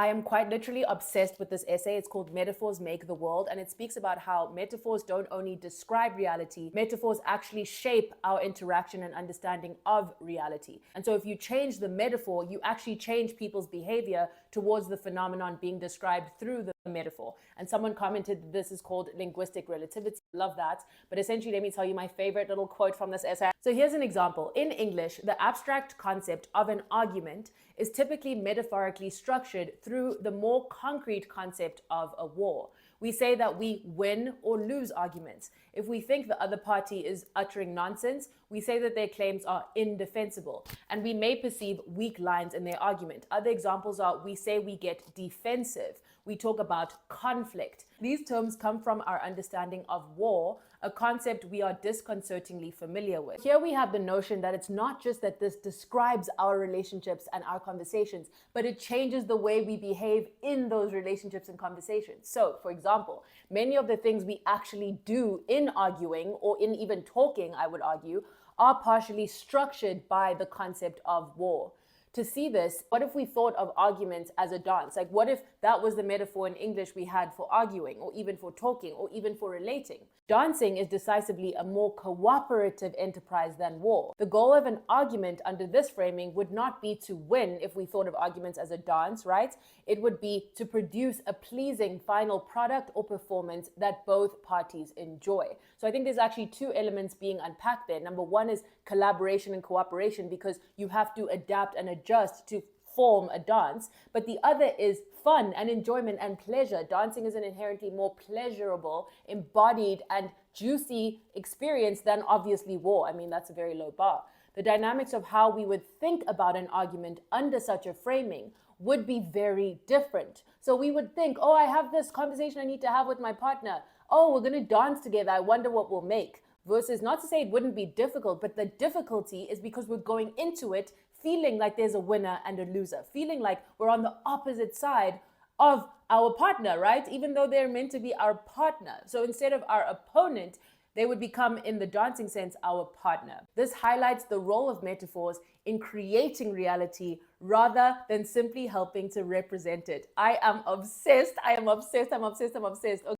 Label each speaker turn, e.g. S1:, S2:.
S1: I am quite literally obsessed with this essay. It's called Metaphors Make the World, and it speaks about how metaphors don't only describe reality, metaphors actually shape our interaction and understanding of reality. And so if you change the metaphor, you actually change people's behavior towards the phenomenon being described through the metaphor. And someone commented that this is called linguistic relativity. Love that. But essentially, let me tell you my favorite little quote from this essay. So here's an example. In English, the abstract concept of an argument is typically metaphorically structured through the more concrete concept of a war. We say that we win or lose arguments. If we think the other party is uttering nonsense, we say that their claims are indefensible, and we may perceive weak lines in their argument. Other examples are we say we get defensive. We talk about conflict. These terms come from our understanding of war, a concept we are disconcertingly familiar with. Here we have the notion that it's not just that this describes our relationships and our conversations, but it changes the way we behave in those relationships and conversations. So, for example, many of the things we actually do in arguing or in even talking, I would argue, are partially structured by the concept of war. To see this, what if we thought of arguments as a dance? Like, what if that was the metaphor in English we had for arguing, or even for talking, or even for relating? Dancing is decisively a more cooperative enterprise than war. The goal of an argument under this framing would not be to win if we thought of arguments as a dance, right? It would be to produce a pleasing final product or performance that both parties enjoy. So I think there's actually two elements being unpacked there. Number one is collaboration and cooperation, because you have to adapt and adjust to form a dance, but the other is fun and enjoyment and pleasure. Dancing is an inherently more pleasurable, embodied, and juicy experience than obviously war. I mean, that's a very low bar. The dynamics of how we would think about an argument under such a framing would be very different. So we would think, oh, I have this conversation I need to have with my partner. Oh, we're going to dance together. I wonder what we'll make. Versus, not to say it wouldn't be difficult, but the difficulty is because we're going into it feeling like there's a winner and a loser, feeling like we're on the opposite side of our partner, right? Even though they're meant to be our partner. So instead of our opponent, they would become, in the dancing sense, our partner. This highlights the role of metaphors in creating reality rather than simply helping to represent it. I am obsessed. I am obsessed. I'm obsessed. I'm obsessed. Okay.